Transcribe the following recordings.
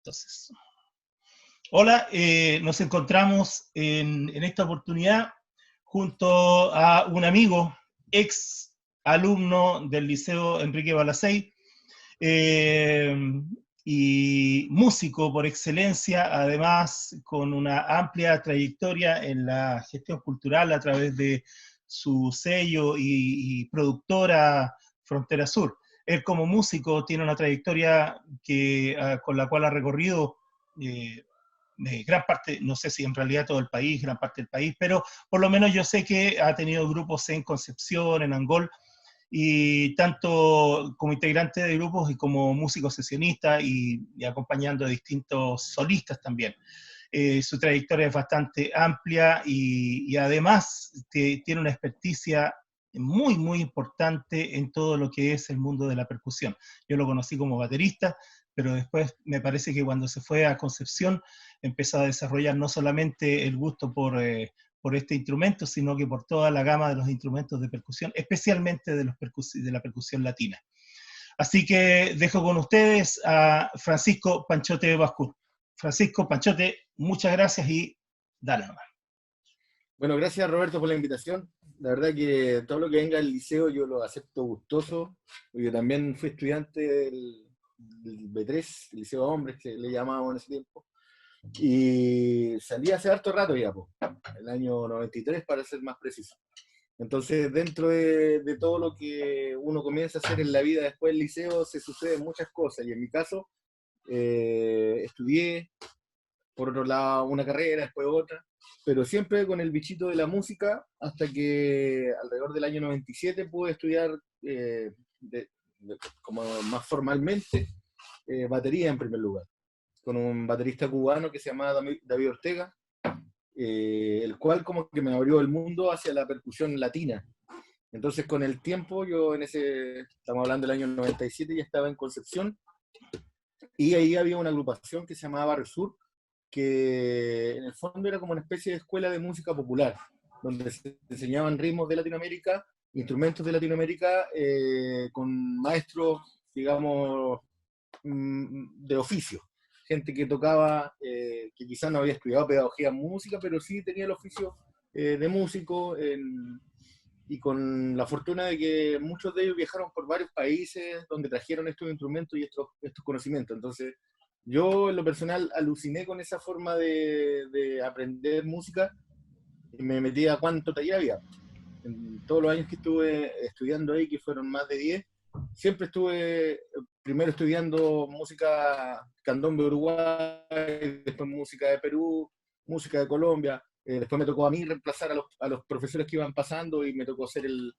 Entonces, hola, nos encontramos en esta oportunidad junto a un amigo, ex alumno del Liceo Enrique Balacey, eh, y músico por excelencia, además con una amplia trayectoria en la gestión cultural a través de su sello y productora Frontera Sur. Él como músico tiene una trayectoria con la cual ha recorrido eh, gran parte, no sé si en realidad todo el país, gran parte del país, pero por lo menos yo sé que ha tenido grupos en Concepción, en Angol, y tanto como integrante de grupos y como músico sesionista y acompañando a distintos solistas también. Su trayectoria es bastante amplia y además tiene una experticia muy, muy importante en todo lo que es el mundo de la percusión. Yo lo conocí como baterista, pero después me parece que cuando se fue a Concepción empezó a desarrollar no solamente el gusto por este instrumento, sino que por toda la gama de los instrumentos de percusión, especialmente de la percusión latina. Así que dejo con ustedes a Francisco Panchote Bascur. Francisco Panchote, muchas gracias y dale nomás. Bueno, gracias Roberto por la invitación. La verdad que todo lo que venga del liceo yo lo acepto gustoso. Yo también fui estudiante del B3, el Liceo de Hombres, que le llamábamos en ese tiempo. Y salí hace harto rato ya, po, el año 93 para ser más preciso. Entonces, dentro de todo lo que uno comienza a hacer en la vida después del liceo, se suceden muchas cosas. Y en mi caso, estudié, por otro lado, una carrera, después otra, pero siempre con el bichito de la música, hasta que alrededor del año 97 pude estudiar como más formalmente batería en primer lugar, con un baterista cubano que se llamaba David Ortega, el cual como que me abrió el mundo hacia la percusión latina. Entonces con el tiempo, yo estamos hablando del año 97, ya estaba en Concepción, y ahí había una agrupación que se llamaba Barrio Sur, que en el fondo era como una especie de escuela de música popular, donde se enseñaban ritmos de Latinoamérica, instrumentos de Latinoamérica, con maestros, digamos, de oficio. Gente que tocaba, que quizás no había estudiado pedagogía en música, pero sí tenía el oficio de músico, y con la fortuna de que muchos de ellos viajaron por varios países donde trajeron estos instrumentos y estos conocimientos. Entonces, yo en lo personal aluciné con esa forma de aprender música y me metí a cuánto taller había. En todos los años que estuve estudiando ahí, que fueron más de 10, siempre estuve primero estudiando música candombe de Uruguay, después música de Perú, música de Colombia. Después me tocó a mí reemplazar a los profesores que iban pasando y me tocó ser el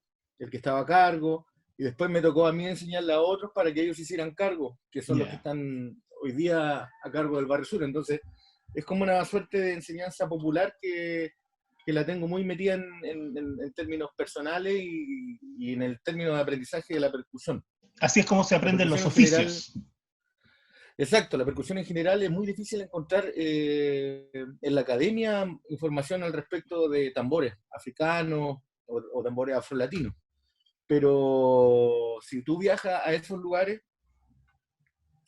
que estaba a cargo. Y después me tocó a mí enseñarle a otros para que ellos se hicieran cargo, que son los que están hoy día a cargo del Barrio Sur. Entonces, es como una suerte de enseñanza popular que la tengo muy metida en términos personales y en el término de aprendizaje de la percusión. Así es como se La aprenden los percusión en general, oficios. exacto, la percusión en general es muy difícil encontrar en la academia información al respecto de tambores africanos o tambores afrolatinos. Pero si tú viajas a esos lugares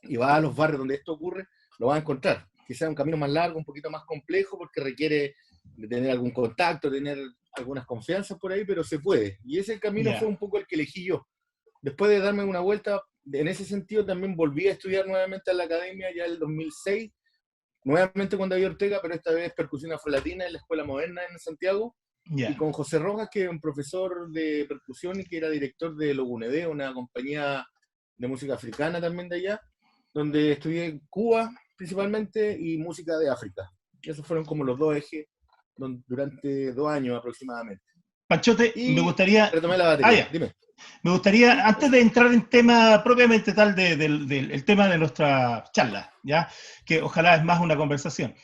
y vas a los barrios donde esto ocurre, lo vas a encontrar. Quizás es un camino más largo, un poquito más complejo, porque requiere de tener algún contacto, tener algunas confianzas por ahí, pero se puede. Y ese camino fue un poco el que elegí yo. Después de darme una vuelta, en ese sentido también volví a estudiar nuevamente a la academia ya en el 2006, nuevamente con David Ortega, pero esta vez percusión afrolatina en la Escuela Moderna en Santiago, y con José Rojas, que es un profesor de percusión y que era director de Logunedé, una compañía de música africana también de allá, donde estudié en Cuba principalmente y música de África. Y esos fueron como los dos ejes durante 2 años aproximadamente. Panchote, me Y gustaría... retomé la batería, dime. Me gustaría, antes de entrar en tema propiamente tal del tema de nuestra charla, ¿ya? Que ojalá es más una conversación.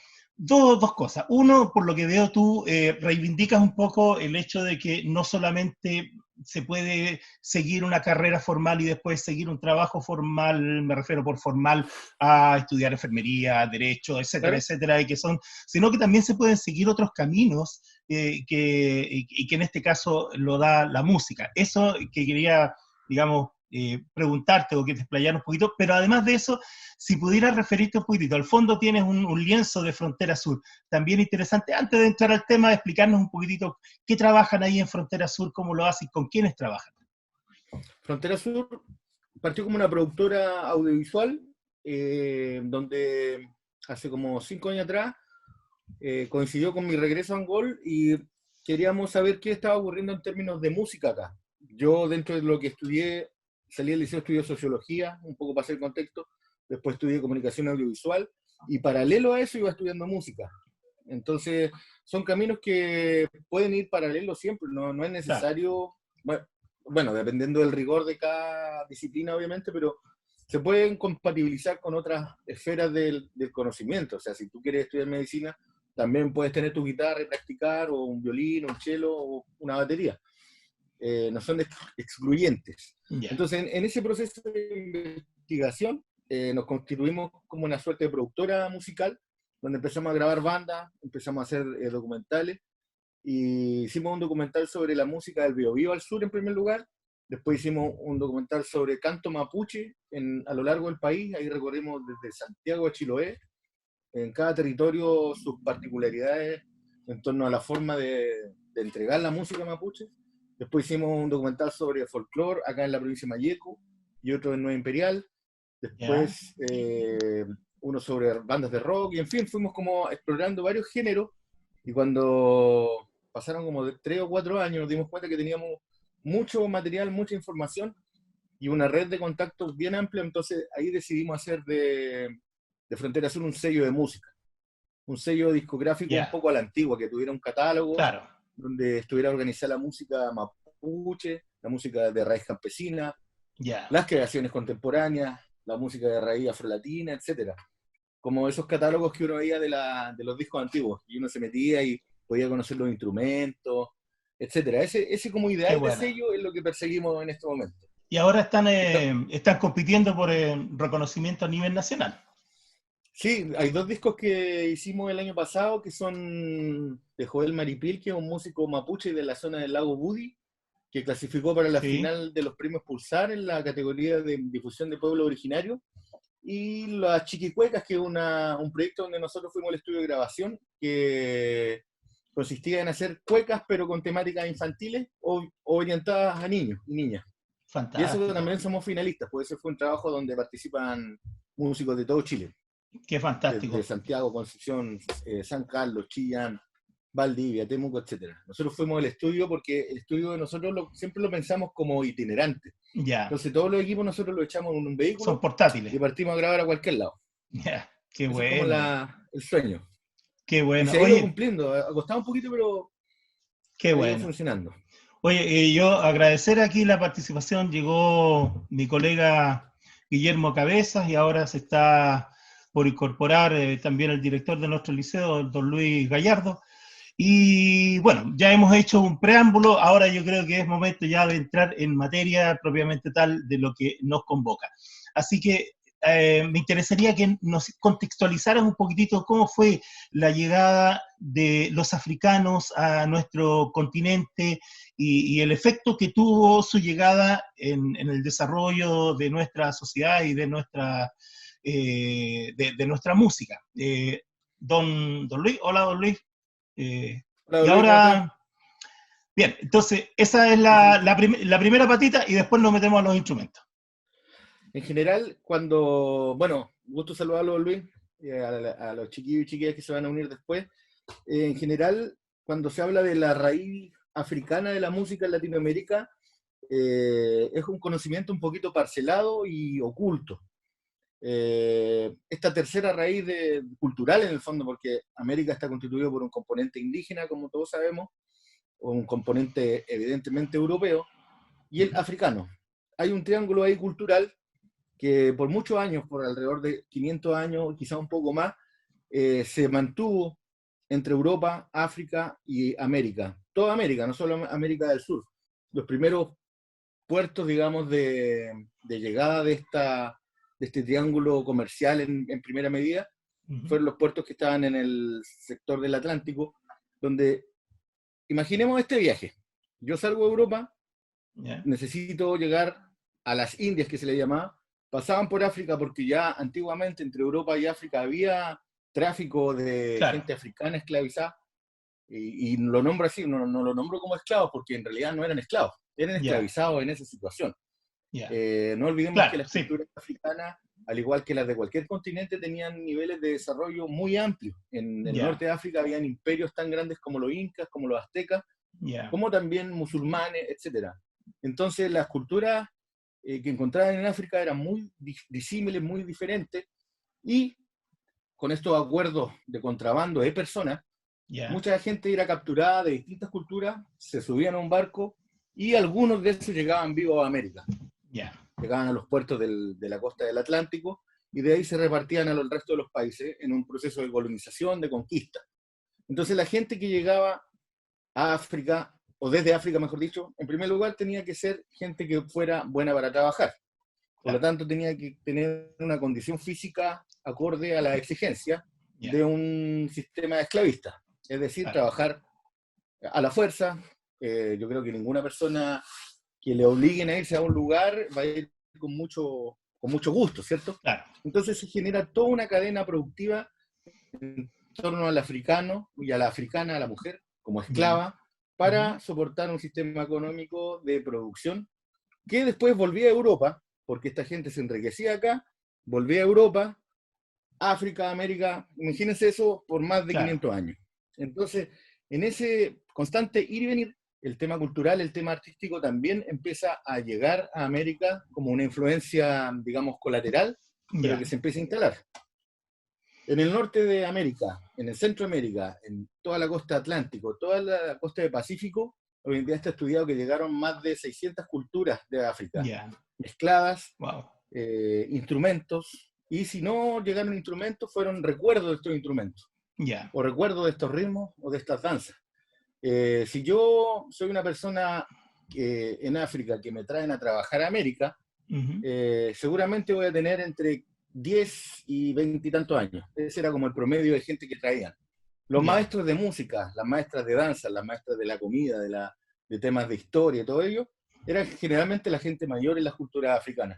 Dos cosas. Uno, por lo que veo tú, reivindicas un poco el hecho de que no solamente se puede seguir una carrera formal y después seguir un trabajo formal, me refiero por formal a estudiar enfermería, derecho, etcétera, ¿Claro? etcétera, sino que también se pueden seguir otros caminos y que en este caso lo da la música. Eso que quería, digamos, preguntarte o que te explayara un poquito, pero además de eso, si pudieras referirte un poquitito, al fondo tienes un lienzo de Frontera Sur, también interesante, antes de entrar al tema, explicarnos un poquitito qué trabajan ahí en Frontera Sur, cómo lo hacen, con quiénes trabajan. Frontera Sur partió como una productora audiovisual, donde hace como 5 años atrás coincidió con mi regreso a Angol y queríamos saber qué estaba ocurriendo en términos de música acá. Yo, dentro de lo que estudié, salí del liceo, estudié sociología, un poco para hacer contexto, después estudié comunicación audiovisual y paralelo a eso iba estudiando música. Entonces, son caminos que pueden ir paralelos siempre, no es Claro, necesario, bueno, dependiendo del rigor de cada disciplina, obviamente, pero se pueden compatibilizar con otras esferas del conocimiento. O sea, si tú quieres estudiar medicina, también puedes tener tu guitarra y practicar, o un violín, un cello, o una batería. No son excluyentes. ya, Entonces, en ese proceso de investigación, nos constituimos como una suerte de productora musical, donde empezamos a grabar bandas, empezamos a hacer documentales, y hicimos un documental sobre la música del Biobío al sur en primer lugar. Después hicimos un documental sobre canto mapuche a lo largo del país. Ahí recorrimos desde Santiago a Chiloé. En cada territorio sus particularidades en torno a la forma de entregar la música mapuche. Después hicimos un documental sobre folclore acá en la provincia de Malleco y otro en Nueva Imperial. ya, Después uno sobre bandas de rock y en fin, fuimos como explorando varios géneros y cuando pasaron como de 3 o 4 años nos dimos cuenta que teníamos mucho material, mucha información y una red de contactos bien amplia, entonces ahí decidimos hacer de Frontera Sur un sello de música, un sello discográfico un ya, poco a la antigua, que tuviera un catálogo claro, donde estuviera organizada la música mapuche, la música de raíz campesina, ya. las creaciones contemporáneas, la música de raíz afrolatina, etcétera. Como esos catálogos que uno veía de los discos antiguos, y uno se metía y podía conocer los instrumentos, etcétera. Ese como Qué ideal de buena. sello es lo que perseguimos en este momento. Y ahora están compitiendo por reconocimiento a nivel nacional. Sí, hay 2 discos que hicimos el año pasado que son de Joel Maripil, que es un músico mapuche de la zona del lago Budi, que clasificó para la Sí, final de los premios Pulsar en la categoría de difusión de pueblo originario. Y las Chiquicuecas, que es un proyecto donde nosotros fuimos al estudio de grabación, que consistía en hacer cuecas, pero con temáticas infantiles o orientadas a niños y niñas. Y eso fantástico. también somos finalistas, pues ese fue un trabajo donde participan músicos de todo Chile, Qué desde fantástico. Santiago, Concepción, San Carlos, Chillán, Valdivia, Temuco, etcétera. Nosotros fuimos al estudio porque el estudio de nosotros siempre lo pensamos como itinerante. Ya, Entonces todos los equipos nosotros los echamos en un son vehículo portátiles. y partimos a grabar a cualquier lado. Ya, qué Ese es como bueno, el sueño. qué Y bueno. se ha ido Oye, cumpliendo. Ha costado un poquito, pero qué ha ido bueno. funcionando. Oye, yo agradecer aquí la participación. Llegó mi colega Guillermo Cabezas y ahora se está por incorporar también el director de nuestro liceo, don Luis Gallardo. Y bueno, ya hemos hecho un preámbulo, ahora yo creo que es momento ya de entrar en materia propiamente tal de lo que nos convoca. Así que me interesaría que nos contextualizaran un poquitito cómo fue la llegada de los africanos a nuestro continente y el efecto que tuvo su llegada en el desarrollo de nuestra sociedad y de nuestra música. Don Luis, hola don Luis. Eh, Hola, y Luis, ¿cómo estás? ahora, bien, entonces esa es ¿Me escuchas? la primera patita y después nos metemos a los instrumentos. En general, bueno, gusto saludarlo, Luis, a los chiquillos y chiquillas que se van a unir después. En general, cuando se habla de la raíz africana de la música en Latinoamérica, es un conocimiento un poquito parcelado y oculto. Esta tercera raíz cultural en el fondo, porque América está constituido por un componente indígena, como todos sabemos, o un componente evidentemente europeo, y el africano. Hay un triángulo ahí cultural que por muchos años, por alrededor de 500 años, quizá un poco más, se mantuvo entre Europa, África y América. Toda América, no solo América del Sur. Los primeros puertos, digamos, de llegada de este triángulo comercial en primera medida Uh -huh. fueron los puertos que estaban en el sector del Atlántico, donde imaginemos este viaje. Yo salgo de Europa, Yeah. necesito llegar a las Indias que se le llamaba, pasaban por África porque ya antiguamente entre Europa y África había tráfico de Claro, gente africana esclavizada, y lo nombro así, no lo nombro como esclavos porque en realidad no eran esclavos, eran ya, esclavizados en esa situación. ya. No olvidemos que Claro, las sí, culturas africanas, al igual que las de cualquier continente, tenían niveles de desarrollo muy amplios. En el ya, norte de África habían imperios tan grandes como los incas, como los aztecas, ya, como también musulmanes, etcétera. Entonces las culturas que encontraban en África eran muy disímiles, muy diferentes, y con estos acuerdos de contrabando de personas, ya, mucha gente era capturada de distintas culturas, se subían a un barco y algunos de esos llegaban vivos a América. ya, Llegaban a los puertos de la costa del Atlántico y de ahí se repartían a los resto de los países en un proceso de colonización, de conquista. Entonces la gente que llegaba a África, o desde África mejor dicho, en primer lugar tenía que ser gente que fuera buena para trabajar. Por lo claro, tanto, tenía que tener una condición física acorde a la exigencia ya, de un sistema esclavista. Es decir, claro, trabajar a la fuerza. Yo creo que ninguna persona que le obliguen a irse a un lugar va a ir con mucho gusto, ¿cierto? claro, Entonces se genera toda una cadena productiva en torno al africano y a la africana, a la mujer, como ya, esclava, ujú, para soportar un sistema económico de producción que después volvía a Europa, porque esta gente se enriquecía acá, volvía a Europa, África, América, imagínense eso por más de claro, 500 años. Entonces, en ese constante ir y venir, el tema cultural, el tema artístico también empieza a llegar a América como una influencia, digamos, colateral, pero ya, que se empieza a instalar. En el norte de América, en el centro de América, en toda la costa atlántico, toda la costa del Pacífico, hoy en día está estudiado que llegaron más de 600 culturas de África, ya, mezcladas, wow, instrumentos, y si no llegaron instrumentos, fueron recuerdos de estos instrumentos, ya, o recuerdos de estos ritmos o de estas danzas. Si yo soy una persona en África que me traen a trabajar a América, ujú, seguramente voy a tener entre 10 y 20 y tantos años. Ese era como el promedio de gente que traían. Los ya, maestros de música, las maestras de danza, las maestras de la comida, de temas de historia y todo ello, eran generalmente la gente mayor en las culturas africanas.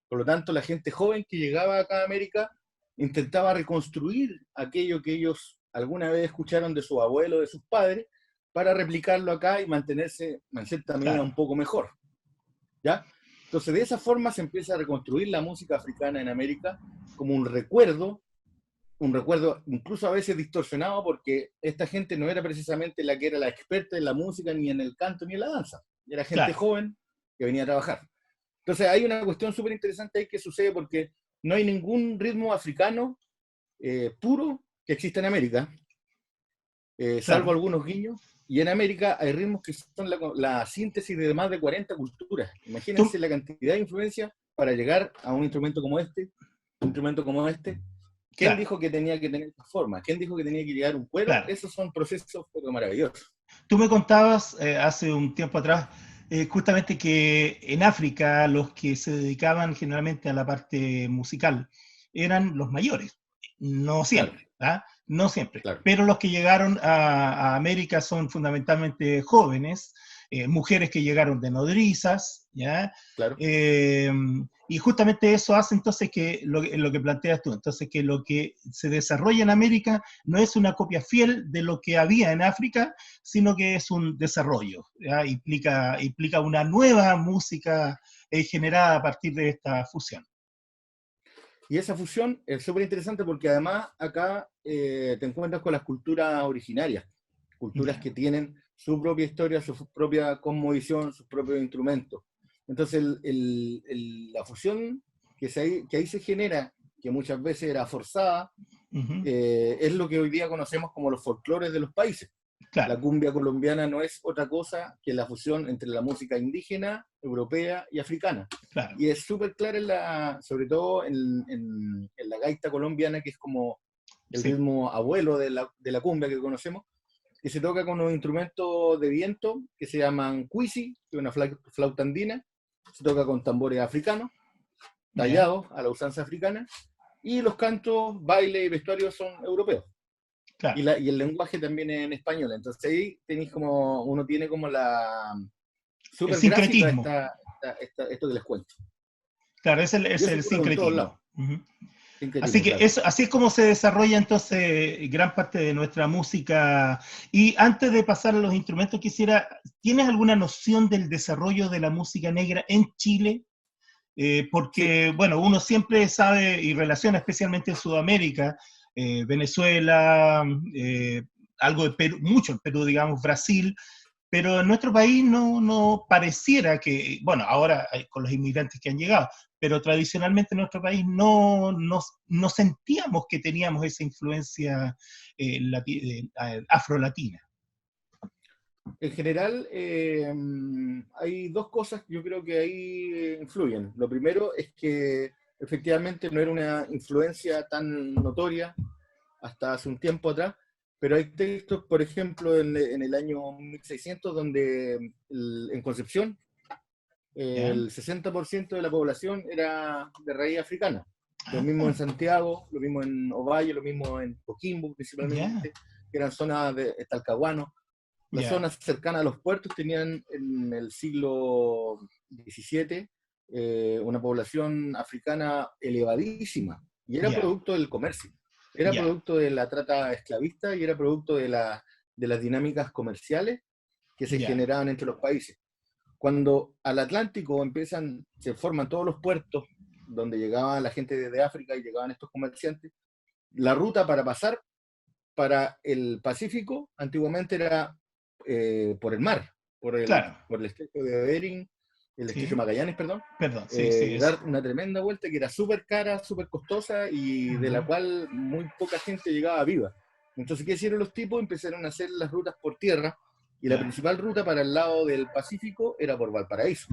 Por lo tanto, la gente joven que llegaba acá a América intentaba reconstruir aquello que ellos alguna vez escucharon de sus abuelos, de sus padres, para replicarlo acá y mantenerse en cierta medida claro, un poco mejor. ¿Ya? Entonces, de esa forma se empieza a reconstruir la música africana en América como un recuerdo incluso a veces distorsionado, porque esta gente no era precisamente la que era la experta en la música, ni en el canto, ni en la danza. Era gente claro, joven que venía a trabajar. Entonces, hay una cuestión súper interesante ahí que sucede porque no hay ningún ritmo africano puro que exista en América, salvo claro, algunos guiños. Y en América hay ritmos que son la síntesis de más de 40 culturas. tú, Imagínense la cantidad de influencia para llegar a un instrumento como este, un instrumento como este. ¿Quién claro, dijo que tenía que tener esta forma? ¿Quién dijo que tenía que llegar un cuero? claro. Esos son procesos pero maravillosos. Tú me contabas hace un tiempo atrás justamente que en África los que se dedicaban generalmente a la parte musical eran los mayores, no Claro, siempre, ¿ah? No siempre, claro, pero los que llegaron a América son fundamentalmente jóvenes, mujeres que llegaron de nodrizas, ¿ya? claro. Eh, y justamente eso hace entonces que lo que planteas tú, entonces que lo que se desarrolla en América no es una copia fiel de lo que había en África, sino que es un desarrollo, ¿ya? Implica una nueva música generada a partir de esta fusión. Y esa fusión es súper interesante porque además acá te encuentras con las culturas originarias, culturas Ya, que tienen su propia historia, su propia cosmovisión, sus propios instrumentos. Entonces la fusión que ahí se genera, que muchas veces era forzada, ujú, es lo que hoy día conocemos como los folclores de los países. La claro, cumbia colombiana no es otra cosa que la fusión entre la música indígena, europea y africana. claro, Y es súper clara, sobre todo en la gaita colombiana, que es como el sí, ritmo abuelo de la cumbia que conocemos, que se toca con unos instrumentos de viento que se llaman cuisi, que es una flauta andina, se toca con tambores africanos, ya, tallados a la usanza africana, y los cantos, baile y vestuario son europeos. claro. Y el lenguaje también es en español. Entonces ahí tenéis como, uno tiene como la El súper gráfica sincretismo, esto que les cuento. Claro, es Y eso el ocurre en todos lados. sincretismo. Ujú. Así Sincretismo, que claro. eso, así es como se desarrolla entonces gran parte de nuestra música. Y antes de pasar a los instrumentos, ¿tienes alguna noción del desarrollo de la música negra en Chile? Sí, Porque, bueno, uno siempre sabe y relaciona especialmente en Sudamérica, Venezuela, algo de Perú, mucho en Perú, digamos, Brasil, pero en nuestro país no pareciera que, bueno, ahora con los inmigrantes que han llegado, pero tradicionalmente en nuestro país no sentíamos que teníamos esa influencia afro-latina. en general hay dos cosas que yo creo que ahí influyen. Lo primero es que efectivamente no era una influencia tan notoria hasta hace un tiempo atrás, pero hay textos, por ejemplo, en el año 1600, donde en Concepción ¿Ya? el 60% de la población era de raíz africana. Lo mismo en Ah, Santiago, lo mismo en Ovalle, lo mismo en Coquimbo ya, principalmente, que eran zonas de Talcahuano. Las ya, zonas cercanas a los puertos tenían en el siglo XVII una población africana elevadísima y era ya, producto del comercio, era ya, producto de la trata esclavista y era producto de las dinámicas comerciales que se ya, generaban entre los países. Cuando al Atlántico se forman todos los puertos donde llegaba la gente desde África y llegaban estos comerciantes, la ruta para pasar para el Pacífico antiguamente era por el mar, claro, por el estrecho de Bering, el estrecho de sí, Magallanes, perdón, perdón, sí, sí, eso. dar una tremenda vuelta que era súper cara, súper costosa y de la Ujú, cual muy poca gente llegaba viva. Entonces, ¿qué hicieron los tipos? Empezaron a hacer las rutas por tierra y la ya, principal ruta para el lado del Pacífico era por Valparaíso.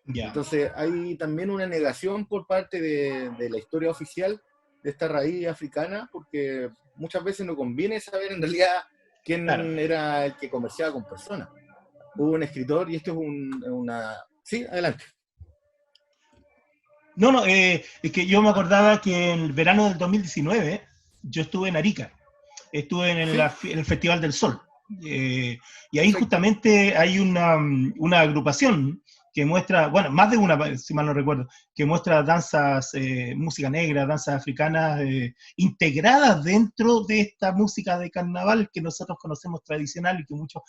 ya, Entonces, hay también una negación por parte de la historia oficial de esta raíz africana, porque muchas veces no conviene saber en realidad claro. quién era el que comerciaba con personas. Hubo un escritor, y esto es una... Sí, adelante. No, es que yo me acordaba que en el verano del 2019 yo estuve en Arica, estuve Sí, en el Festival del Sol. eh, y ahí perfecto. justamente hay una agrupación que muestra, bueno, más de una, si mal no recuerdo, que muestra danzas, música negra, danzas africanas integradas dentro de esta música de carnaval que nosotros conocemos tradicional y que muchos,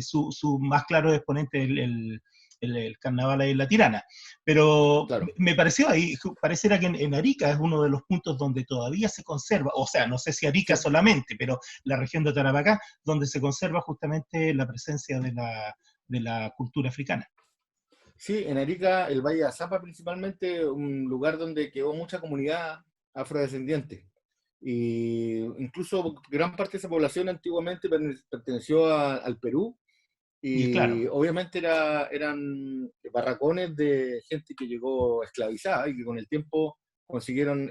su más claro exponente es el carnaval ahí en La Tirana. Pero Claro. me pareció ahí, pareciera que en Arica es uno de los puntos donde todavía se conserva, o sea, no sé si Arica Sí, solamente, pero la región de Tarapacá, donde se conserva justamente la presencia de la cultura africana. sí, en Arica, el Valle de Azapa principalmente, un lugar donde quedó mucha comunidad afrodescendiente. Y incluso gran parte de esa población antiguamente perteneció al Perú. Y claro, Y obviamente eran barracones de gente que llegó esclavizada y que con el tiempo consiguieron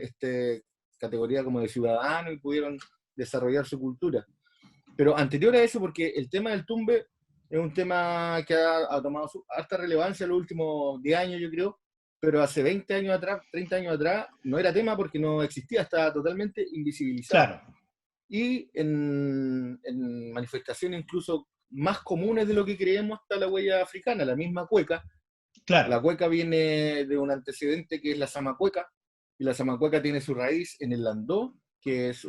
categoría como de ciudadano y pudieron desarrollar su cultura. Pero anterior a eso, porque el tema del tumbe es un tema que ha tomado harta relevancia en los últimos 10 años, yo creo, pero hace 20 años atrás, 30 años atrás, no era tema porque no existía, estaba totalmente invisibilizado. claro, Y en manifestaciones incluso más comunes de lo que creemos está la huella africana, la misma cueca. claro, La cueca viene de un antecedente que es la zamacueca, y la zamacueca tiene su raíz en el landó, que es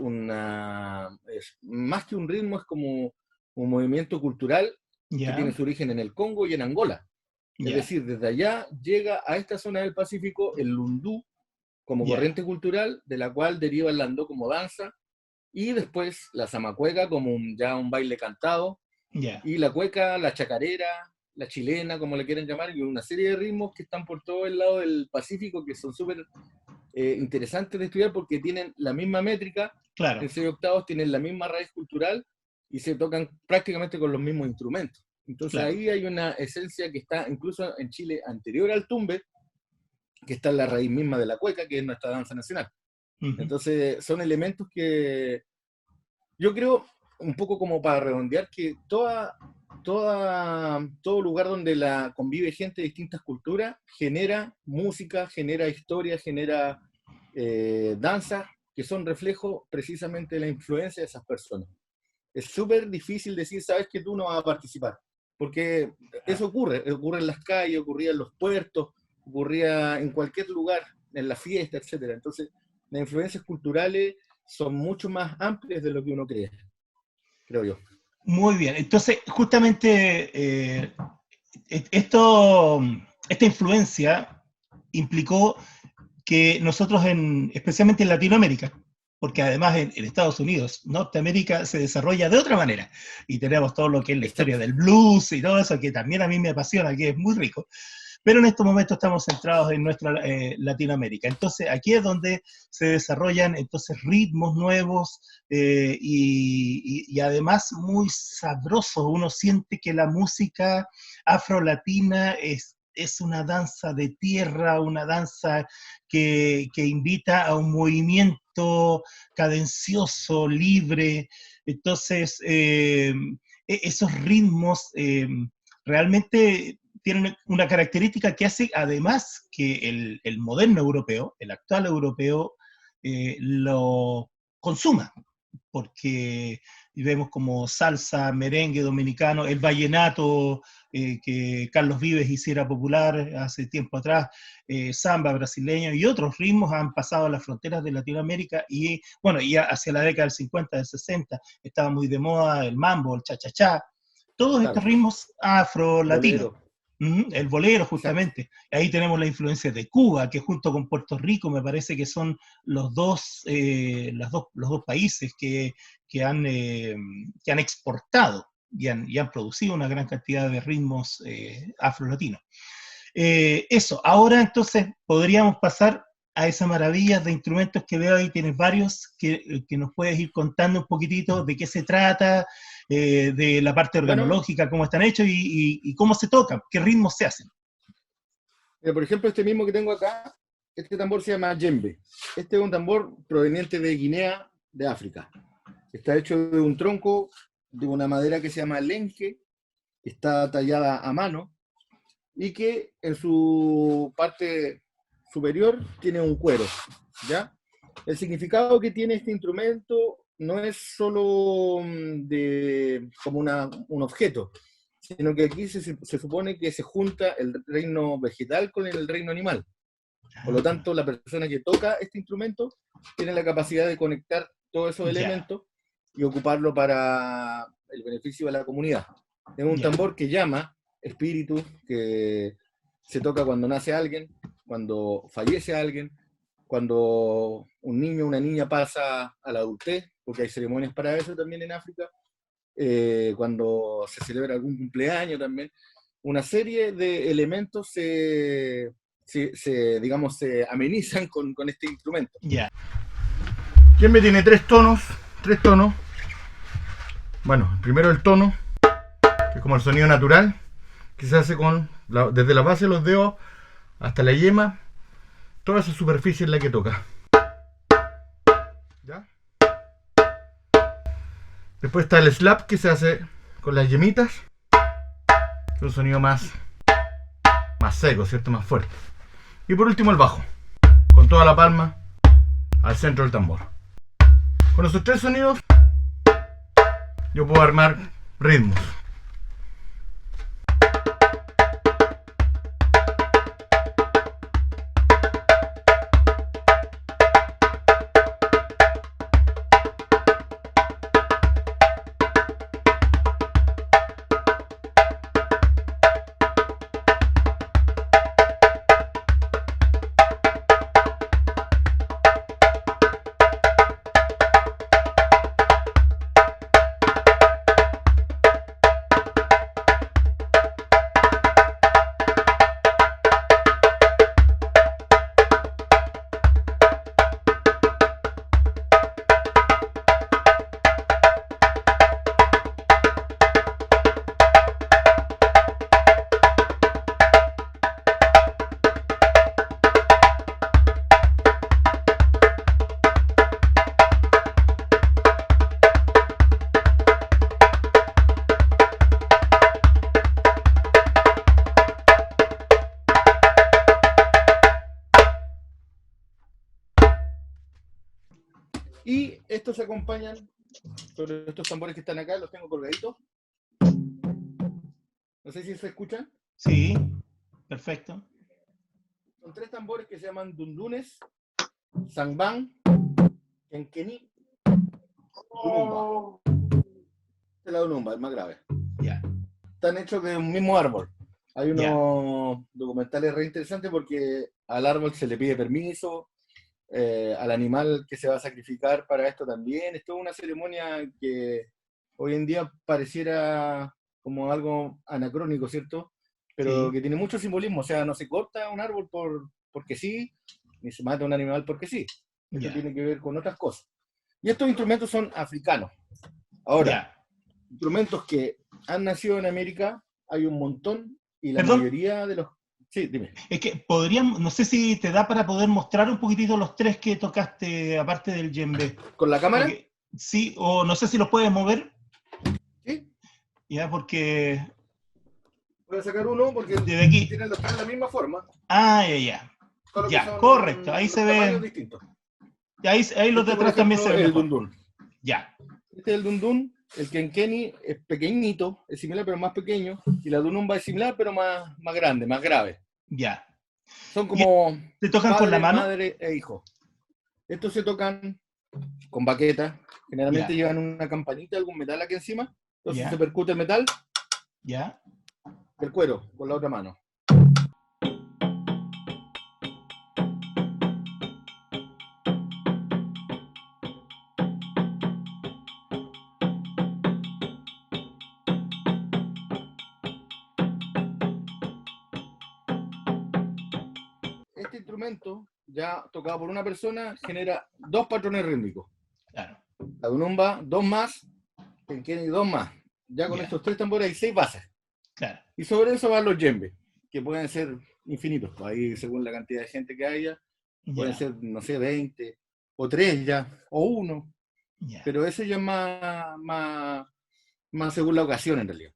más que un ritmo, es como un movimiento cultural que ya, tiene su origen en el Congo y en Angola. Es ya, decir, desde allá llega a esta zona del Pacífico el lundú como ya, corriente cultural, de la cual deriva el landó como danza, y después la zamacueca como ya un baile cantado, ya, y la cueca, la chacarera, la chilena, como le quieren llamar, y una serie de ritmos que están por todo el lado del Pacífico que son súper interesantes de estudiar porque tienen la misma métrica, claro, en 6 octavos tienen la misma raíz cultural y se tocan prácticamente con los mismos instrumentos. Entonces claro. ahí hay una esencia que está incluso en Chile anterior al tumbe, que está en la raíz misma de la cueca, que es nuestra danza nacional. Ujú, Entonces son elementos que yo creo, un poco como para redondear, que todo lugar donde convive gente de distintas culturas genera música, genera historia, genera danza, que son reflejo precisamente de la influencia de esas personas. Es súper difícil decir, sabes que tú no vas a participar, porque eso claro, ocurre en las calles, ocurría en los puertos, ocurría en cualquier lugar, en la fiesta, etcétera. Entonces, las influencias culturales son mucho más amplias de lo que uno cree, creo yo. Muy bien. Entonces, justamente esto, esta influencia implicó que nosotros, especialmente en Latinoamérica, porque además en Estados Unidos, Norteamérica se desarrolla de otra manera, y tenemos todo lo que es la historia Exacto. del blues y todo eso, que también a mí me apasiona, que es muy rico, pero en estos momentos estamos centrados en nuestra Latinoamérica. Entonces, aquí es donde se desarrollan entonces ritmos nuevos y además muy sabrosos. Uno siente que la música afrolatina es una danza de tierra, una danza que invita a un movimiento cadencioso, libre. Entonces, esos ritmos realmente tienen una característica que hace además que el moderno europeo, el actual europeo, lo consuma, porque vemos como salsa, merengue dominicano, el vallenato que Carlos Vives hiciera popular hace tiempo atrás, samba brasileño y otros ritmos han pasado a las fronteras de Latinoamérica y bueno, ya hacia la década del 50, del 60 estaba muy de moda el mambo, el cha-cha-cha, todos estos Claro, ritmos afro-latinos. bolero, El bolero, exacto. justamente. Ahí tenemos la influencia de Cuba, que junto con Puerto Rico me parece que son los dos países que han exportado y han producido una gran cantidad de ritmos afro-latinos. Eso, ahora entonces podríamos pasar a esa maravilla de instrumentos que veo ahí, tienes varios, que nos puedes ir contando un poquitito de qué se trata, de la parte Bueno, organológica, cómo están hechos y cómo se tocan, qué ritmos se hacen. por ejemplo, este mismo que tengo acá, este tambor se llama djembe. Este es un tambor proveniente de Guinea, de África. Está hecho de un tronco de una madera que se llama lenque, que está tallada a mano y que en su parte superior tiene un cuero, ¿ya? El significado que tiene este instrumento no es solo como un objeto, sino que aquí se supone que se junta el reino vegetal con el reino animal. Por lo Ah, tanto, la persona que toca este instrumento tiene la capacidad de conectar todos esos ya, elementos y ocuparlo para el beneficio de la comunidad. Es un ya. tambor que llama espíritu, que se toca cuando nace alguien, cuando fallece alguien, cuando un niño o una niña pasa a la adultez, porque hay ceremonias para eso también en África, cuando se celebra algún cumpleaños también. Una serie de elementos digamos, se amenizan con este instrumento. Ya. Djembe tiene tres tonos. Bueno, primero el tono, que es como el sonido natural, que se hace desde la base de los dedos hasta la yema, toda esa superficie en la que toca. ¿Ya? Después está el slap, que se hace con las yemitas, que es un sonido más seco, ¿cierto? Más fuerte. Y por último el bajo, con toda la palma al centro del tambor. Con esos tres sonidos yo puedo armar ritmos. Y estos se acompañan, sobre estos tambores que están acá, los tengo colgaditos. No sé si se escuchan. Sí, perfecto. Son 3 tambores que se llaman dundunes, sangbang, kenkeni, dunumba. Este es la dunumba, el más grave. Ya. Están hechos de un mismo árbol. Hay unos documentales re interesantes porque al árbol se le pide permiso, al animal que se va a sacrificar para esto también. Es toda una ceremonia que hoy en día pareciera como algo anacrónico, ¿cierto? Pero que tiene mucho simbolismo. O sea, no se corta un árbol porque sí, ni se mata un animal porque sí. Esto tiene que ver con otras cosas. Y estos instrumentos son africanos. Ahora, instrumentos que han nacido en América, hay un montón, y la mayoría de los... Sí, dime. Es que podríamos, no sé si te da para poder mostrar un poquitito los 3 que tocaste, aparte del djembe. ¿Con la cámara? Porque, sí, o no sé si los puedes mover. Sí. Ya, porque... Voy a sacar uno porque desde aquí tienen los 3 de la misma forma. Ah, ya. Ya, correcto, ahí se ve. Y ahí los de atrás también se ven el mejor. dundun. Ya. Este es el dundun. El kenkeni es pequeñito, es similar pero más pequeño, y la dunumba es similar pero más grande, más grave. Ya. Son como ¿Se tocan padre, con la mano? madre e hijo. Estos se tocan con baqueta, generalmente llevan una campanita, algún metal aquí encima, entonces se percute el metal, el cuero con la otra mano. Este instrumento, ya tocado por una persona, genera 2 patrones rítmicos. Claro. La dunumba, 2 más, kenkeni, 2 más. Ya con estos 3 tambores hay 6 bases. Claro. Y sobre eso van los djembes, que pueden ser infinitos. Ahí, según la cantidad de gente que haya, pueden ser, no sé, 20, o 3 ya, o 1. Pero eso ya es más según la ocasión, en realidad.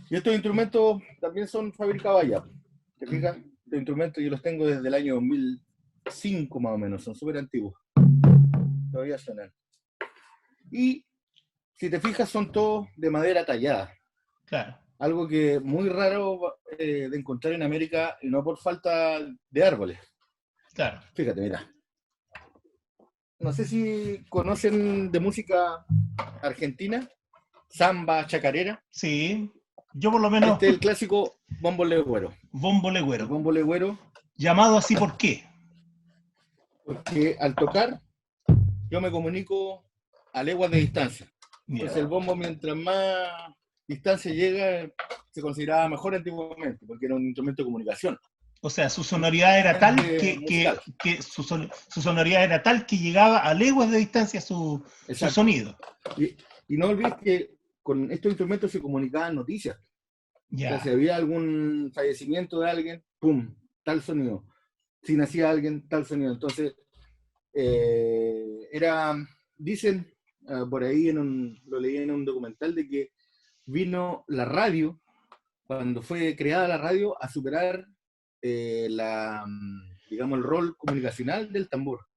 Y estos instrumentos también son fabricados allá. ¿Te fijas? Los instrumentos yo los tengo desde el año 2005 más o menos, son súper antiguos. Todavía suenan. Y si te fijas son todos de madera tallada. Claro. Algo que es muy raro de encontrar en América y no por falta de árboles. Claro. Fíjate, mira. No sé si conocen de música argentina, samba, chacarera. Sí, yo por lo menos... Este es el clásico bombo legüero. Bombo legüero. El bombo legüero. ¿Llamado así por qué? Porque al tocar yo me comunico a leguas de distancia. Entonces el bombo, mientras más distancia llega, se consideraba mejor antiguamente, porque era un instrumento de comunicación. O sea, su sonoridad era tal que su sonoridad era tal que llegaba a leguas de distancia su sonido. Y no olvides que con estos instrumentos se comunicaban noticias. O sea, si había algún fallecimiento de alguien, ¡pum!, tal sonido. Si nacía alguien, tal sonido. Entonces, dicen, por ahí lo leí en un documental, de que vino la radio, cuando fue creada la radio, a superar digamos, el rol comunicacional del tambor.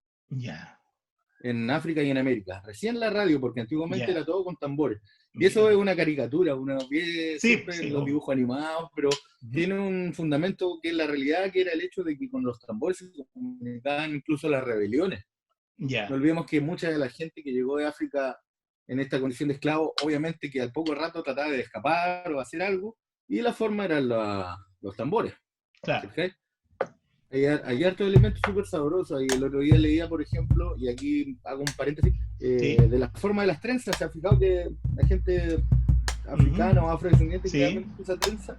En África y en América. Recién la radio, porque antiguamente era todo con tambores. Y eso es una caricatura, uno ve siempre los dibujos animados, pero tiene un fundamento que es la realidad, que era el hecho de que con los tambores se comunicaban incluso las rebeliones. No olvidemos que mucha de la gente que llegó de África en esta condición de esclavo, obviamente que al poco rato trataba de escapar o hacer algo, y la forma eran los tambores. Claro. ¿Okay? Hay hartos elementos súper sabrosos. Y el otro día leía, por ejemplo, y aquí hago un paréntesis, de la forma de las trenzas. ¿Se ha fijado que la gente africana o afrodescendiente que usa trenza?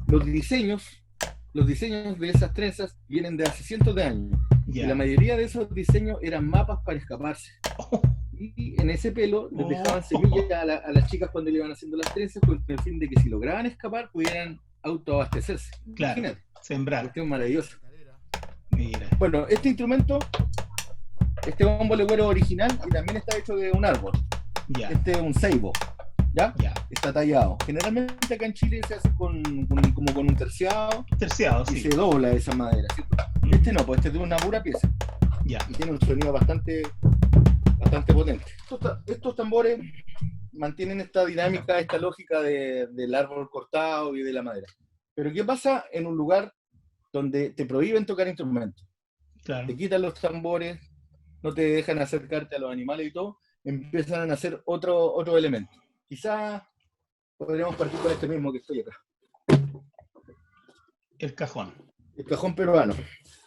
Los diseños de esas trenzas vienen de hace cientos de años. Y la mayoría de esos diseños eran mapas para escaparse. Y en ese pelo les dejaban semillas a las chicas cuando le iban haciendo las trenzas, con el fin de que si lograban escapar pudieran autoabastecerse. Claro, imagínate. Sembrar. Cuestión maravillosa. Mira. Bueno, este instrumento, este bombo legüero original, y también está hecho de un árbol. Este es un ceibo, ¿ya? Está tallado. Generalmente acá en Chile se hace como con un terciado. Terciado, y se dobla esa madera, ¿cierto? Este no, pues este es de una pura pieza. Y tiene un sonido bastante potente. Estos tambores mantienen esta dinámica, esta lógica del árbol cortado y de la madera. Pero ¿qué pasa en un lugar donde te prohíben tocar instrumentos. Claro. Te quitan los tambores, no te dejan acercarte a los animales y todo, empiezan a nacer otro elemento. Quizás podríamos partir con este mismo que estoy acá. El cajón. El cajón peruano.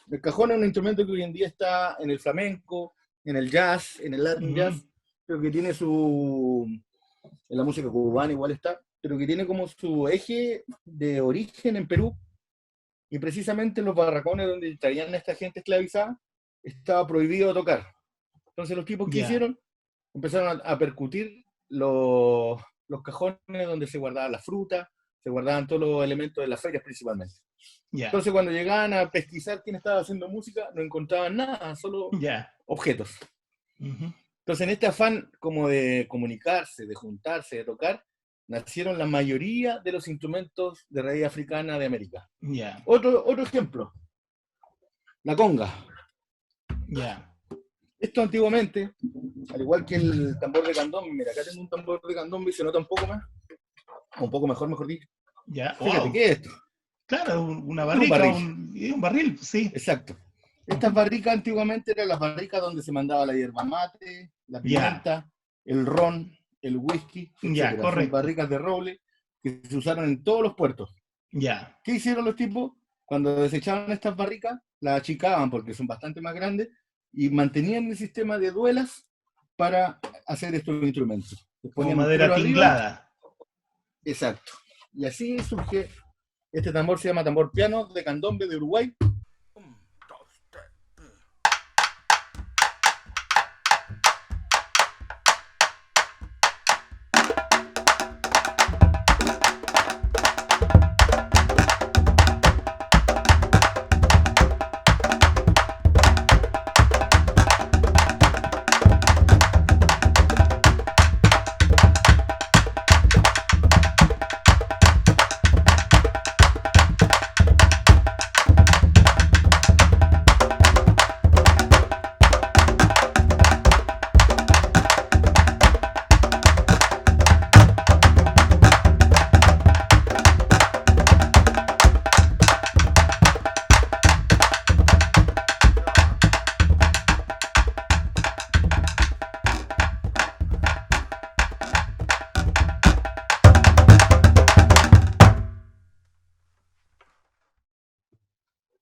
El cajón es un instrumento que hoy en día está en el flamenco, en el jazz, en el Latin jazz, pero que tiene en la música cubana igual está, pero que tiene como su eje de origen en Perú, y precisamente en los barracones donde traían a esta gente esclavizada, estaba prohibido tocar. Entonces los tipos que hicieron, empezaron a percutir los cajones donde se guardaban las frutas, se guardaban todos los elementos de las ferias principalmente. Entonces cuando llegaban a pesquisar quién estaba haciendo música, no encontraban nada, solo objetos. Entonces en este afán como de comunicarse, de juntarse, de tocar, nacieron la mayoría de los instrumentos de raíz africana de América. Otro ejemplo, la conga. Esto antiguamente, al igual que el tambor de candombe, mira, acá tengo un tambor de candombe y se nota un poco más, o un poco mejor dicho. Fíjate, ¿qué es esto? Claro, una barrica, un barril, sí. Exacto. Estas barricas antiguamente eran las barricas donde se mandaba la hierba mate, la pimienta, el ron, el whisky, etc. Son barricas de roble que se usaron en todos los puertos. ¿Qué hicieron los tipos? Cuando desechaban estas barricas, las achicaban porque son bastante más grandes y mantenían el sistema de duelas para hacer estos instrumentos. Como madera tinglada. Exacto. Y así surge, este tambor se llama tambor piano de candombe de Uruguay.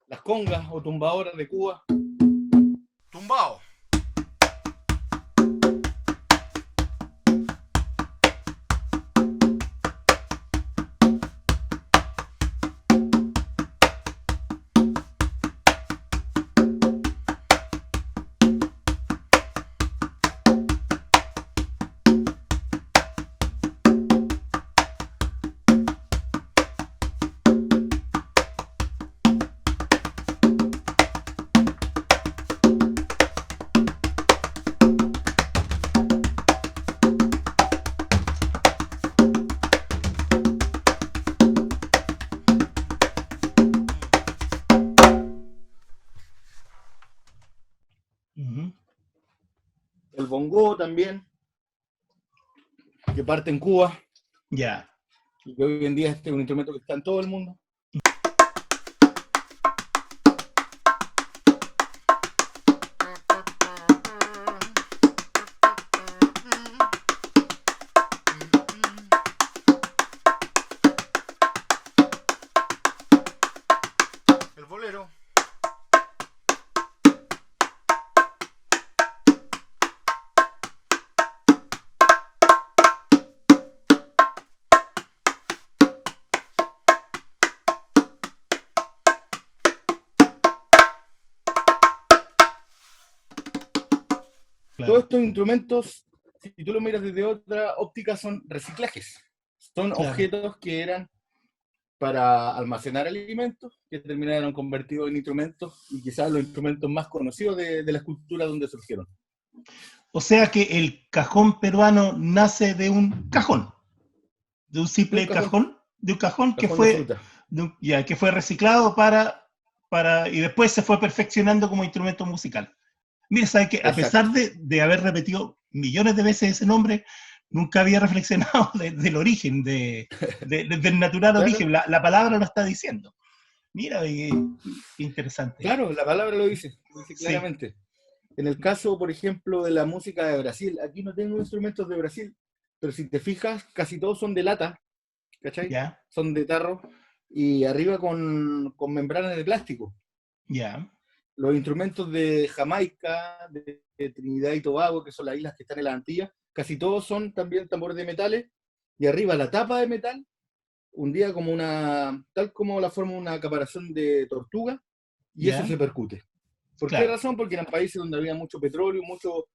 Las congas o tumbadoras de Cuba. Tumbao. El bongo también, que parte en Cuba. Y que hoy en día este es un instrumento que está en todo el mundo. El bolero. Todos estos instrumentos, si tú lo miras desde otra óptica, son reciclajes. Son objetos que eran para almacenar alimentos, que terminaron convertidos en instrumentos, y quizás los instrumentos más conocidos de las culturas donde surgieron. O sea que el cajón peruano nace de un cajón, de un simple cajón, de un cajón que fue, que fue reciclado y después se fue perfeccionando como instrumento musical. Mira, ¿sabes qué? A pesar de haber repetido millones de veces ese nombre, nunca había reflexionado del origen, del natural origen. La palabra lo está diciendo. Mira, qué interesante. Claro, la palabra lo dice Sí, claramente. En el caso, por ejemplo, de la música de Brasil, aquí no tengo instrumentos de Brasil, pero si te fijas, casi todos son de lata, ¿cachai? ya, Son de tarro y arriba con membranas de plástico. ya, Los instrumentos de Jamaica, de Trinidad y Tobago, que son las islas que están en las Antillas, casi todos son también tambores de metales, y arriba la tapa de metal, un día como tal como la forma de una caparazón de tortuga, y eso ya, se percute. ¿Por qué claro, razón? Porque eran países donde había mucho petróleo, mucho,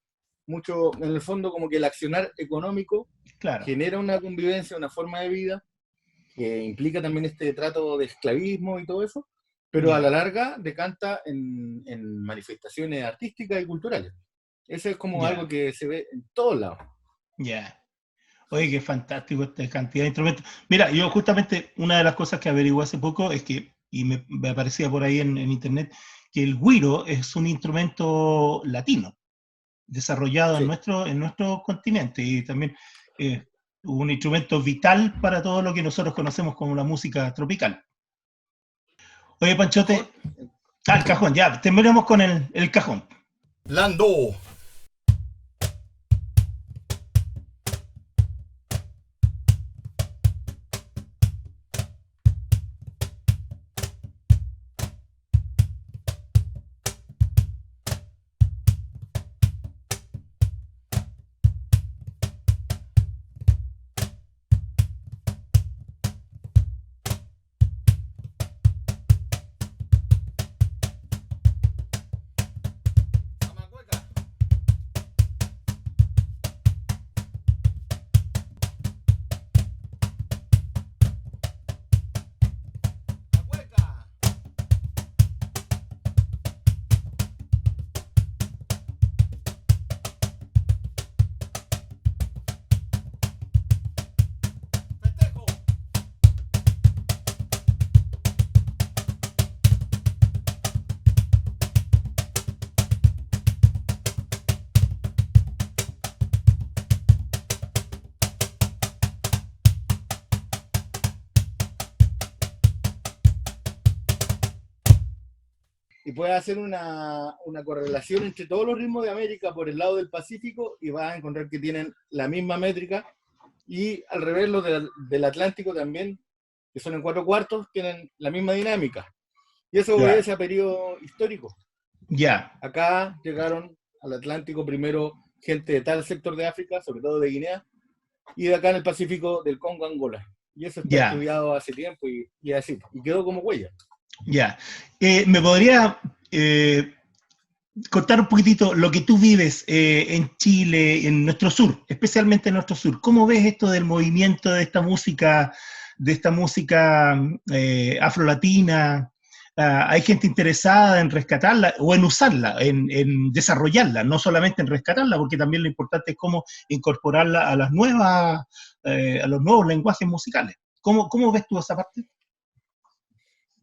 en el fondo como que el accionar económico claro, genera una convivencia, una forma de vida, que implica también este trato de esclavismo y todo eso, pero a la ya, larga decanta en manifestaciones artísticas y culturales. Eso es como algo ya, que se ve en todos lados. ya. Oye, qué fantástico esta cantidad de instrumentos. Mira, yo justamente una de las cosas que averigué hace poco es que, y me aparecía por ahí en internet, que el güiro es un instrumento latino, desarrollado Sí. en nuestro continente y también un instrumento vital para todo lo que nosotros conocemos como la música tropical. Oye, El cajón, Panchote, el sí. cajón, ya, terminemos con el cajón. Lando. Y puedes hacer una correlación entre todos los ritmos de América por el lado del Pacífico y vas a encontrar que tienen la misma métrica. Y al revés, los del Atlántico también, que son en cuatro cuartos, tienen la misma dinámica. Y eso Ya, obedece a periodo histórico. ya, Acá llegaron al Atlántico primero gente de tal sector de África, sobre todo de Guinea, y de acá en el Pacífico del Congo, Angola. Y eso está ya, estudiado hace tiempo y así, y quedó como huella. ya. ¿Me podría contar un poquitito lo que tú vives en Chile, en nuestro sur, especialmente en nuestro sur? ¿Cómo ves esto del movimiento de esta música afrolatina? ¿Hay gente interesada en rescatarla o en usarla, en desarrollarla, no solamente en rescatarla, porque también lo importante es cómo incorporarla a las nuevas, a los nuevos lenguajes musicales? ¿Cómo ves tú esa parte?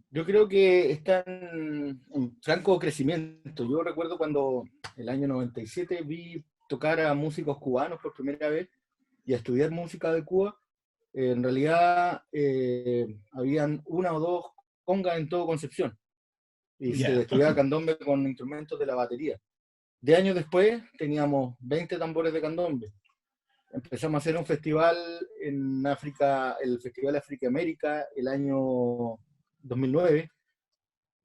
Yo creo que está en franco crecimiento. Yo recuerdo cuando el año 97 vi tocar a músicos cubanos por primera vez y a estudiar música de Cuba. En realidad habían una o dos congas en todo Concepción y se Ya, estudiaba candombe con instrumentos de la batería. De años después teníamos 20 tambores de candombe. Empezamos a hacer un festival en África, el Festival África América, el año 2009,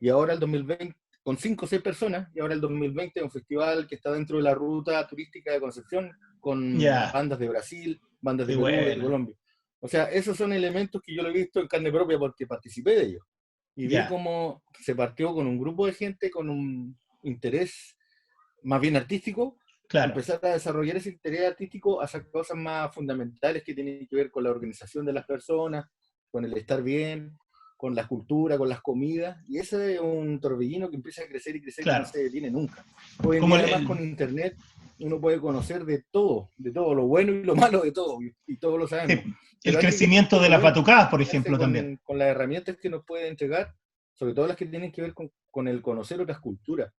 y ahora el 2020, con 5 o 6 personas, y ahora el 2020 un festival que está dentro de la ruta turística de Concepción, con ya, bandas de Brasil, bandas de qué Perú, de bueno. Colombia. O sea, esos son elementos que yo lo he visto en carne propia porque participé de ellos. Y vi Ya, cómo se partió con un grupo de gente con un interés más bien artístico, claro, empezar a desarrollar ese interés artístico hacia cosas más fundamentales que tienen que ver con la organización de las personas, con el estar bien, con la cultura, con las comidas, y ese es un torbellino que empieza a crecer y crecer que no claro. se detiene nunca. Hoy en Como día además con internet uno puede conocer de todo, lo bueno y lo malo de todo, y todos lo sabemos. el Pero hay que crecimiento quedarse de lo las bueno, batucadas, por quedarse ejemplo, también. con las herramientas que nos puede entregar, sobre todo las que tienen que ver con el conocer otras culturas.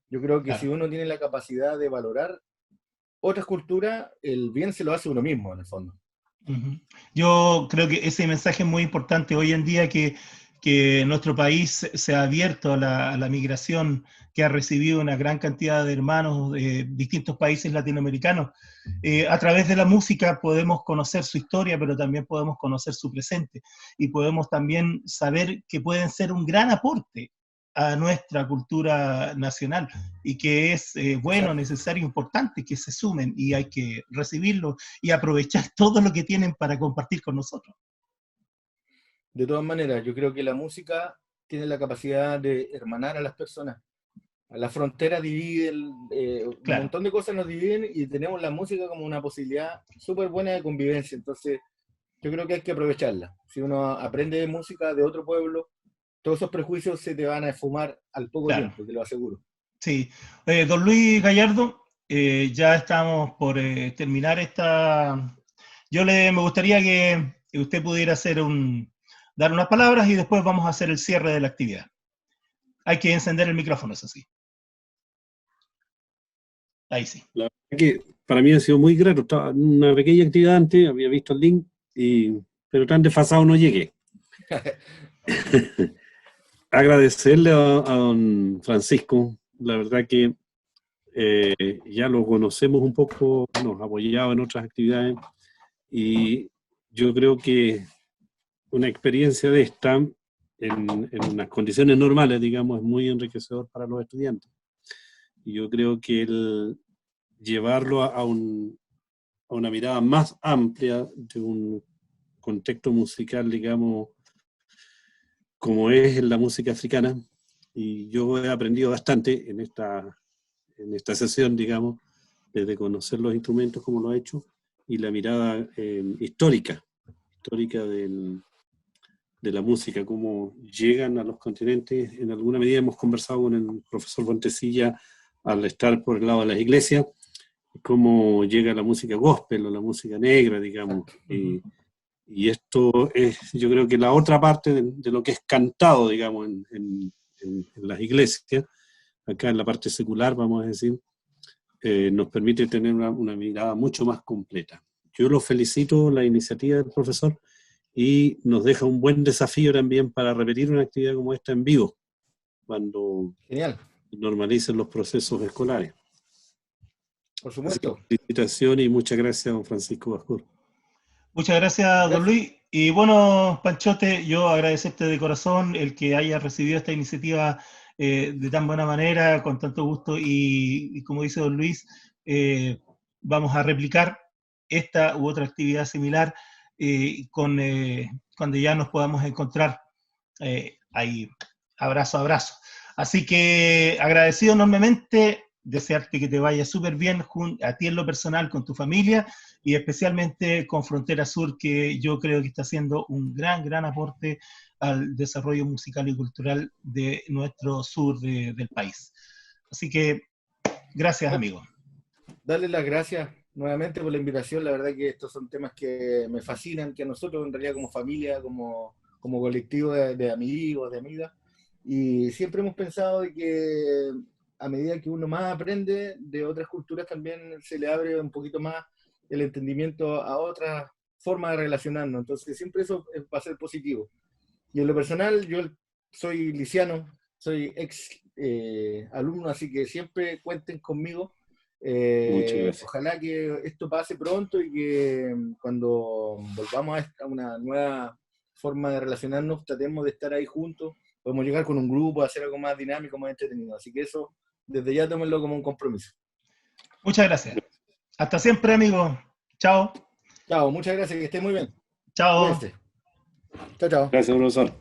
Yo creo que si Claro. uno tiene la capacidad de valorar otras culturas, el bien se lo hace uno mismo, en el fondo. Uh -huh. Yo creo que ese mensaje es muy importante hoy en día, que que nuestro país se ha abierto a la migración, que ha recibido una gran cantidad de hermanos de distintos países latinoamericanos. A través de la música podemos conocer su historia, pero también podemos conocer su presente, y podemos también saber que pueden ser un gran aporte a nuestra cultura nacional, y que es bueno, Exacto. necesario, importante que se sumen, y hay que recibirlo y aprovechar todo lo que tienen para compartir con nosotros. De todas maneras, yo creo que la música tiene la capacidad de hermanar a las personas. La frontera divide, un Claro, montón de cosas nos dividen y tenemos la música como una posibilidad súper buena de convivencia. Entonces, yo creo que hay que aprovecharla. Si uno aprende de música de otro pueblo, todos esos prejuicios se te van a esfumar al poco claro. tiempo, te lo aseguro. Sí. Don Luis Gallardo, ya estamos por terminar esta... Me gustaría que usted pudiera dar unas palabras y después vamos a hacer el cierre de la actividad. Hay que encender el micrófono, eso sí. Ahí sí. La verdad que para mí ha sido muy grato. Estaba en una pequeña actividad antes, había visto el link, pero tan desfasado no llegué. Agradecerle a don Francisco, la verdad que ya lo conocemos un poco, nos ha apoyado en otras actividades y yo creo que una experiencia de esta en unas condiciones normales, digamos, es muy enriquecedor para los estudiantes. Y yo creo que el llevarlo a una mirada más amplia de un contexto musical, digamos, como es la música africana, y yo he aprendido bastante en esta sesión, digamos, desde conocer los instrumentos como lo ha hecho, y la mirada histórica de la música, cómo llegan a los continentes. En alguna medida hemos conversado con el profesor Fontecilla al estar por el lado de las iglesias, cómo llega la música gospel o la música negra, digamos. Y esto es, yo creo que la otra parte de lo que es cantado, digamos, en las iglesias, acá en la parte secular, vamos a decir, nos permite tener una mirada mucho más completa. Yo lo felicito, la iniciativa del profesor, y nos deja un buen desafío también para repetir una actividad como esta en vivo, cuando Genial, normalicen los procesos escolares. por Así que supuesto. felicitaciones y muchas gracias, don Francisco Bascur. Muchas gracias, don Gracias. Luis. Y bueno, Panchote, yo agradecerte de corazón el que hayas recibido esta iniciativa de tan buena manera, con tanto gusto, y como dice don Luis, vamos a replicar esta u otra actividad similar cuando ya nos podamos encontrar ahí, abrazo a abrazo. Así que agradecido enormemente, desearte que te vaya súper bien a ti en lo personal, con tu familia, y especialmente con Frontera Sur, que yo creo que está haciendo un gran aporte al desarrollo musical y cultural de nuestro sur del país. Así que, gracias, amigo. Darles las gracias nuevamente por la invitación. La verdad que estos son temas que me fascinan, que a nosotros en realidad como familia, como colectivo de amigos, de amigas, y siempre hemos pensado de que a medida que uno más aprende de otras culturas, también se le abre un poquito más el entendimiento a otras formas de relacionarnos. Entonces siempre eso va a ser positivo. Y en lo personal, yo soy liciano, soy ex alumno, así que siempre cuenten conmigo. Muchas gracias. Ojalá que esto pase pronto y que cuando volvamos a una nueva forma de relacionarnos, tratemos de estar ahí juntos. Podemos llegar con un grupo, hacer algo más dinámico, más entretenido. Así que eso, desde ya tómenlo como un compromiso. Muchas gracias. Hasta siempre, amigo. Chao. Chao, muchas gracias, que estén muy bien. Chao. Cuídense. Chao, chao. Gracias, profesor.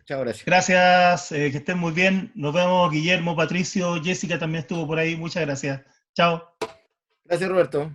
Chao, gracias. Gracias, que estén muy bien. Nos vemos, Guillermo, Patricio, Jessica también estuvo por ahí. Muchas gracias. Chao. Gracias, Roberto.